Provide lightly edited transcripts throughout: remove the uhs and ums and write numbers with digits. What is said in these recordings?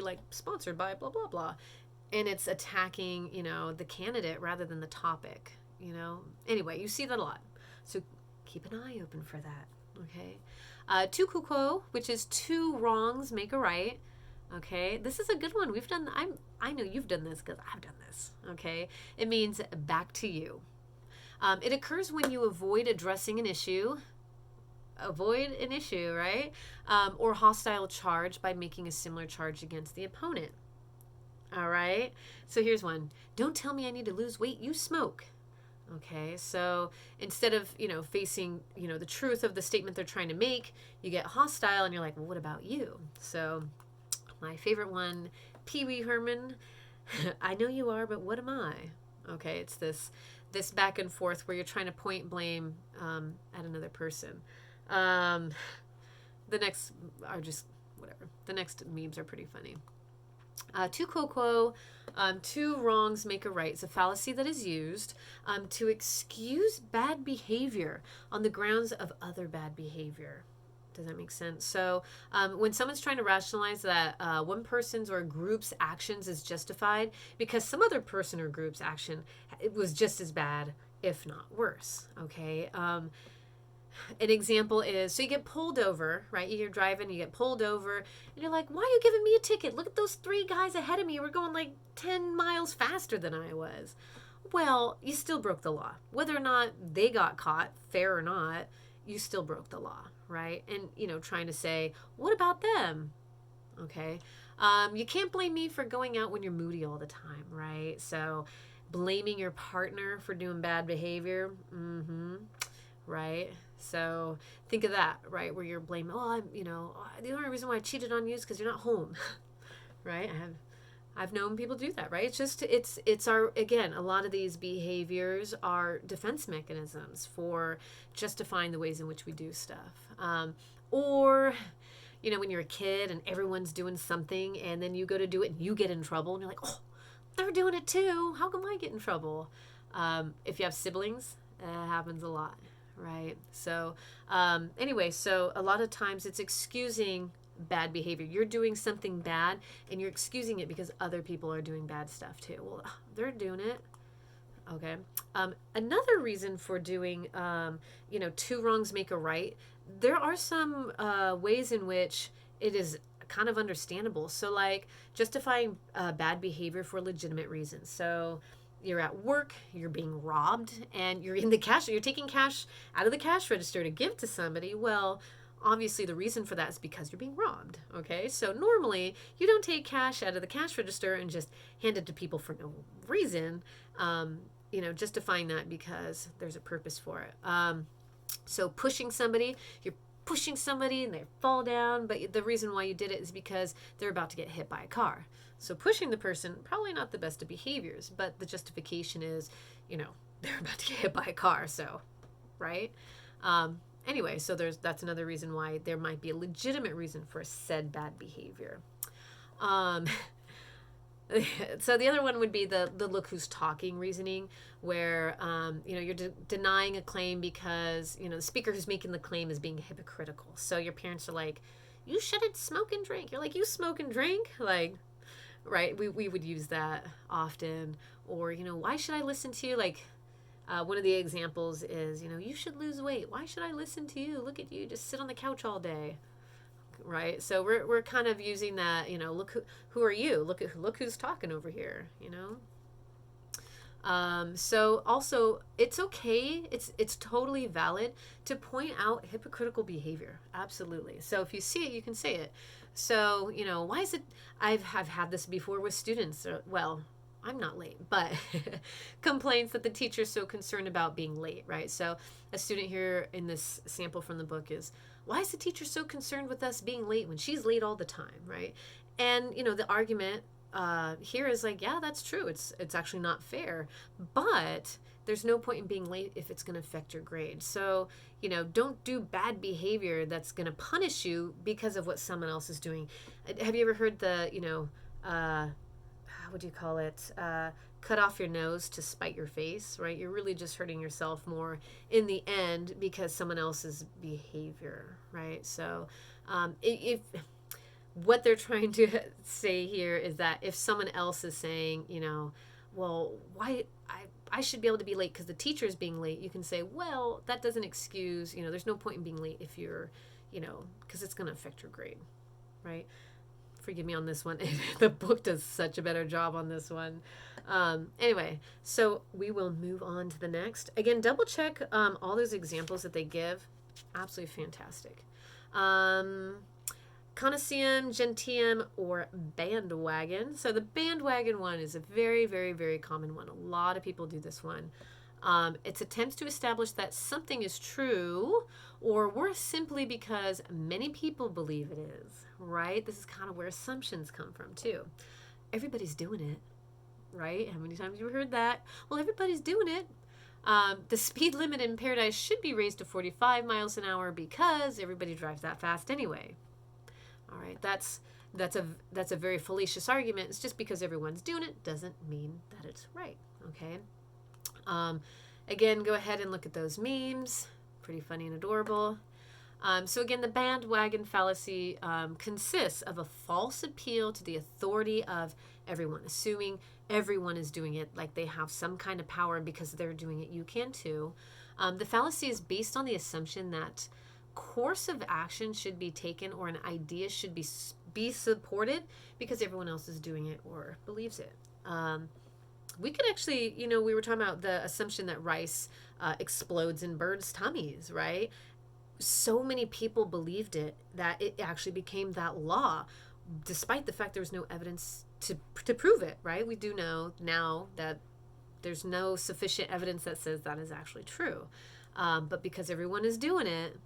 like sponsored by blah, blah, blah. And it's attacking, the candidate rather than the topic. Anyway, you see that a lot. So keep an eye open for that. Okay. Tu quo, which is two wrongs make a right. Okay, this is a good one. I know you've done this because I've done this. Okay, it means back to you. It occurs when you avoid addressing an issue, right? Or hostile charge by making a similar charge against the opponent. All right. So here's one. Don't tell me I need to lose weight. You smoke. Okay, so instead of, facing, the truth of the statement they're trying to make, you get hostile and you're like, well, what about you? So my favorite one, Pee Wee Herman, I know you are, but what am I? Okay, it's this back and forth where you're trying to point blame at another person. The next are just whatever. The next memes are pretty funny. Tu quo, two wrongs make a right. It's a fallacy that is used to excuse bad behavior on the grounds of other bad behavior. Does that make sense? So when someone's trying to rationalize that one person's or a group's actions is justified because some other person or group's action it was just as bad, if not worse. Okay. An example is, so you get pulled over, right? You're driving, you get pulled over, and you're like, why are you giving me a ticket? Look at those three guys ahead of me. We're going like 10 miles faster than I was. Well, you still broke the law. Whether or not they got caught, fair or not, you still broke the law, right? And, trying to say, what about them? Okay. You can't blame me for going out when you're moody all the time, right? So blaming your partner for doing bad behavior, right? So think of that, right? Where you're blaming, the only reason why I cheated on you is because you're not home, right? I've known people do that, right? It's our, again, a lot of these behaviors are defense mechanisms for justifying the ways in which we do stuff. Or, when you're a kid and everyone's doing something and then you go to do it and you get in trouble and you're like, oh, they're doing it too. How come I get in trouble? If you have siblings, that happens a lot. Right. So anyway, so a lot of times it's excusing bad behavior. You're doing something bad and you're excusing it because other people are doing bad stuff too. Well, they're doing it. Okay. Another reason for doing, two wrongs make a right. There are some ways in which it is kind of understandable. So like justifying bad behavior for legitimate reasons. So you're at work, you're being robbed, and you're taking cash out of the cash register to give to somebody. Well, obviously the reason for that is because you're being robbed. Okay, so normally you don't take cash out of the cash register and just hand it to people for no reason. Justifying that because there's a purpose for it. So you're pushing somebody and they fall down, but the reason why you did it is because they're about to get hit by a car. So pushing the person, probably not the best of behaviors, but the justification is, they're about to get hit by a car. So, right? Anyway, so that's another reason why there might be a legitimate reason for said bad behavior. So the other one would be the look who's talking reasoning, where you're denying a claim because the speaker who's making the claim is being hypocritical. So your parents are like, you shouldn't smoke and drink. You're like, you smoke and drink, like, right? We would use that often. Or why should I listen to you? Like one of the examples is you should lose weight. Why should I listen to you? Look at you, just sit on the couch all day. Right, so we're kind of using that. Look who are you? Look who's talking over here. So also it's okay. It's totally valid to point out hypocritical behavior. Absolutely. So if you see it, you can say it. So why is it? I've had this before with students. Well, I'm not late, but complaints that the teacher's so concerned about being late. Right. So a student here in this sample from the book is, why is the teacher so concerned with us being late when she's late all the time, right? And the argument here is like, yeah, that's true. It's actually not fair, but there's no point in being late if it's going to affect your grade. So don't do bad behavior that's going to punish you because of what someone else is doing. Have you ever heard the what do you call it? Cut off your nose to spite your face, right? You're really just hurting yourself more in the end because someone else's behavior, right? So if what they're trying to say here is that if someone else is saying, well, why I should be able to be late because the teacher is being late, you can say, well, that doesn't excuse, there's no point in being late if you're, because it's going to affect your grade, right? Forgive me on this one. The book does such a better job on this one. Anyway, so we will move on to the next. Again, double check all those examples that they give. Absolutely fantastic. Connoisseur, gentium, or bandwagon. So the bandwagon one is a very, very, very common one. A lot of people do this one. It's attempts to establish that something is true or worse simply because many people believe it is, right? This is kind of where assumptions come from too. Everybody's doing it, right? How many times have you heard that? Well, everybody's doing it. The speed limit in Paradise should be raised to 45 miles an hour because everybody drives that fast anyway. All right, that's a very fallacious argument. It's just because everyone's doing it doesn't mean that it's right. Okay. Again, go ahead and look at those memes. Pretty funny and adorable. So again, the bandwagon fallacy consists of a false appeal to the authority of everyone, assuming everyone is doing it, like they have some kind of power, and because they're doing it, you can too. The fallacy is based on the assumption that course of action should be taken or an idea should be supported because everyone else is doing it or believes it. We could actually, we were talking about the assumption that rice explodes in birds' tummies, right? So many people believed it that it actually became that law, despite the fact there was no evidence to prove it, right? We do know now that there's no sufficient evidence that says that is actually true. But because everyone is doing it,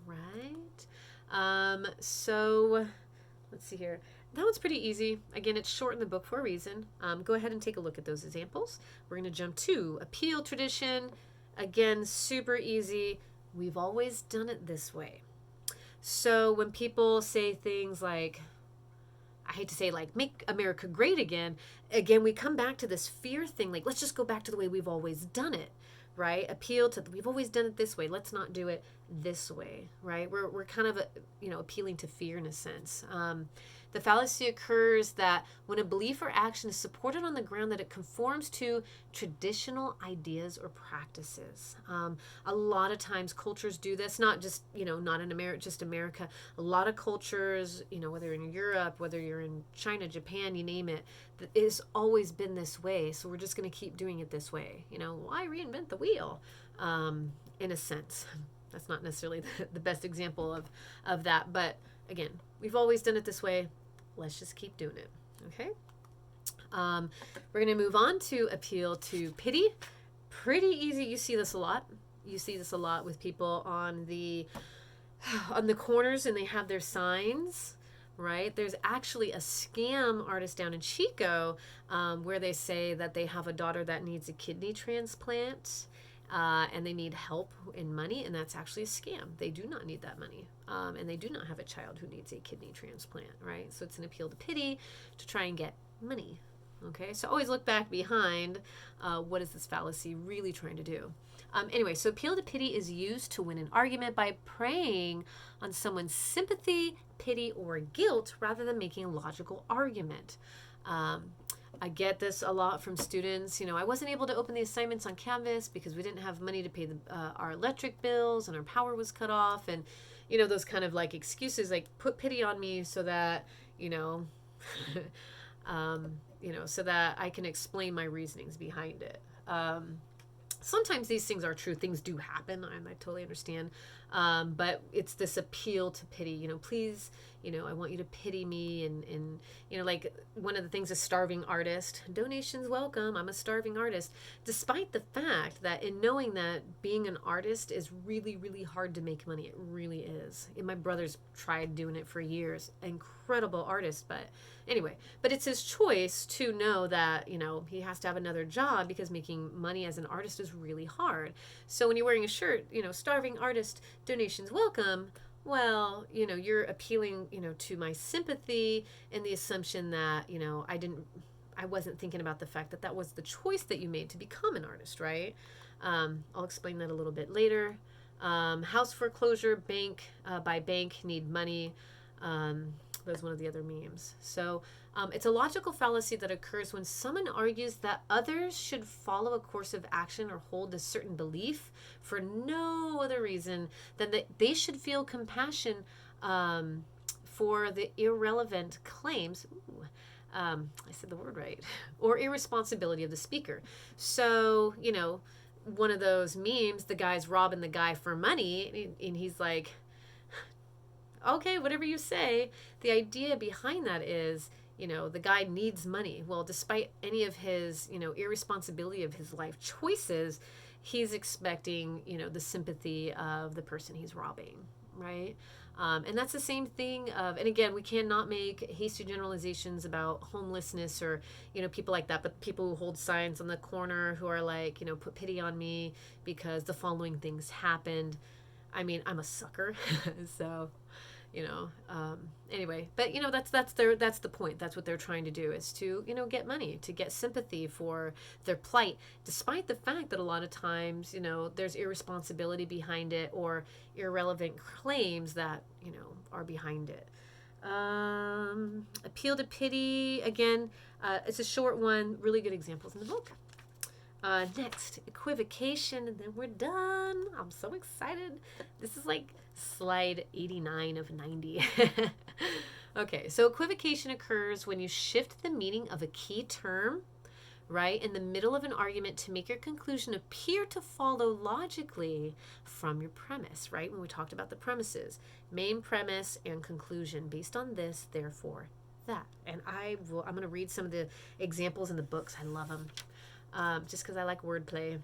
right? So let's see here. That one's pretty easy. Again, it's short in the book for a reason. Go ahead and take a look at those examples. We're going to jump to appeal tradition. Again, super easy. We've always done it this way. So when people say things like, I hate to say like, make America great again, we come back to this fear thing. Like, let's just go back to the way we've always done it, right? Appeal to, we've always done it this way. Let's not do it this way, right? We're kind of, appealing to fear in a sense. The fallacy occurs that when a belief or action is supported on the ground that it conforms to traditional ideas or practices. A lot of times cultures do this, not just, not in America, just America. A lot of cultures, whether in Europe, whether you're in China, Japan, you name it, it's always been this way. So we're just going to keep doing it this way. Why reinvent the wheel? In a sense. That's not necessarily the best example of that. But again, we've always done it this way. Let's just keep doing it. Okay. We're going to move on to appeal to pity. Pretty easy. You see this a lot. You see this a lot with people on the corners, and they have their signs, right? There's actually a scam artist down in Chico where they say that they have a daughter that needs a kidney transplant. And they need help in money, and that's actually a scam. They do not need that money, and they do not have a child who needs a kidney transplant, right? So it's an appeal to pity to try and get money, okay? So always look back behind what is this fallacy really trying to do. Anyway, so appeal to pity is used to win an argument by preying on someone's sympathy, pity, or guilt rather than making a logical argument. I get this a lot from students. I wasn't able to open the assignments on Canvas because we didn't have money to pay our electric bills and our power was cut off. And, those kind of like excuses, like put pity on me so that, so that I can explain my reasonings behind it. Sometimes these things are true. Things do happen. I totally understand. But it's this appeal to pity, please, I want you to pity me. And, like one of the things, a starving artist, donations welcome. I'm a starving artist. Despite the fact that in knowing that being an artist is really, really hard to make money. It really is. And my brother's tried doing it for years. Incredible artist. But anyway, but it's his choice to know that, he has to have another job because making money as an artist is really hard. So when you're wearing a shirt, starving artist, donations welcome, well, you're appealing, to my sympathy and the assumption that, I wasn't thinking about the fact that was the choice that you made to become an artist, right? I'll explain that a little bit later. House foreclosure, bank by bank need money. That's one of the other memes. So it's a logical fallacy that occurs when someone argues that others should follow a course of action or hold a certain belief for no other reason than that they should feel compassion for the irrelevant claims. I said the word right, or irresponsibility of the speaker. So, one of those memes, the guy's robbing the guy for money, and he's like, okay, whatever you say. The idea behind that is, the guy needs money. Well, despite any of his, irresponsibility of his life choices, he's expecting, the sympathy of the person he's robbing, right? And that's the same thing and again, we cannot make hasty generalizations about homelessness or, people like that, but people who hold signs on the corner who are like, put pity on me because the following things happened. I mean, I'm a sucker. So, anyway, but that's the point. That's what they're trying to do, is to, get money, to get sympathy for their plight, despite the fact that a lot of times, there's irresponsibility behind it or irrelevant claims that, are behind it. Appeal to pity, again, it's a short one, really good examples in the book. Next, equivocation, and then we're done. I'm so excited. This is like slide 89 of 90. Okay, so equivocation occurs when you shift the meaning of a key term, right, in the middle of an argument to make your conclusion appear to follow logically from your premise, right? When we talked about the premises, main premise and conclusion, based on this, therefore that. And I'm going to read some of the examples in the books. I love them. Just because I like wordplay.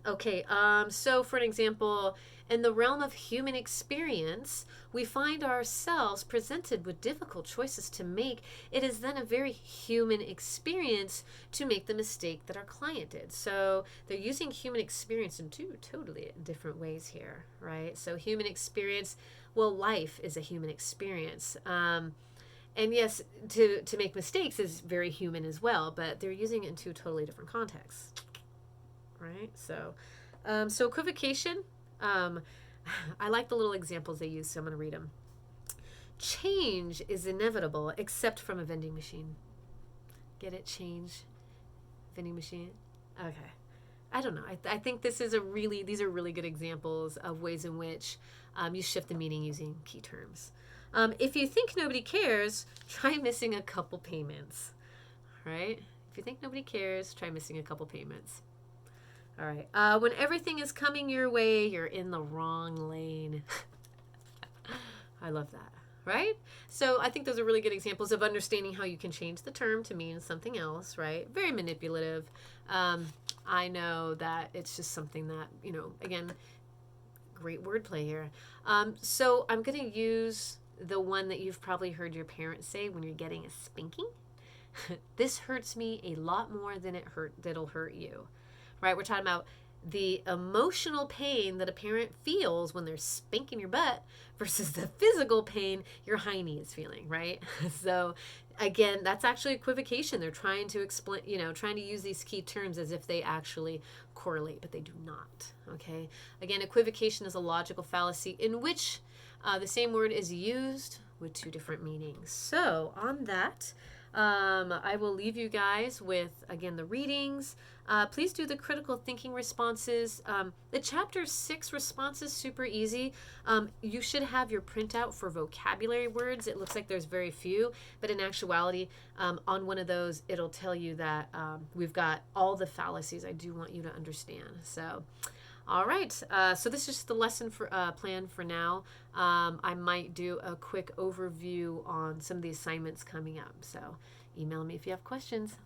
Okay, so for an example, in the realm of human experience, we find ourselves presented with difficult choices to make. It is then a very human experience to make the mistake that our client did. So they're using human experience in two totally different ways here, right? So human experience, well, life is a human experience. And yes, to make mistakes is very human as well, but they're using it in two totally different contexts, right? So, so equivocation, I like the little examples they use, so I'm going to read them. Change is inevitable except from a vending machine. Get it? Change. Vending machine. Okay. I don't know. I think these are really good examples of ways in which you shift the meaning using key terms. If you think nobody cares, try missing a couple payments. Right? If you think nobody cares, try missing a couple payments. All right. When everything is coming your way, you're in the wrong lane. I love that. Right? So I think those are really good examples of understanding how you can change the term to mean something else, right? Very manipulative. I know that it's just something that, again, great wordplay here. So I'm going to use the one that you've probably heard your parents say when you're getting a spanking. This hurts me a lot more than that'll hurt you. Right? We're talking about the emotional pain that a parent feels when they're spanking your butt versus the physical pain your hiney is feeling, right? So again, that's actually equivocation. They're trying to explain, trying to use these key terms as if they actually correlate, but they do not. Okay? Again, equivocation is a logical fallacy in which the same word is used with two different meanings. So on that, I will leave you guys with, again, the readings. Please do the critical thinking responses. The chapter 6 response is super easy. You should have your printout for vocabulary words. It looks like there's very few, but in actuality, on one of those, it'll tell you that we've got all the fallacies I do want you to understand. So, all right. So this is just the lesson for plan for now. I might do a quick overview on some of the assignments coming up. So email me if you have questions.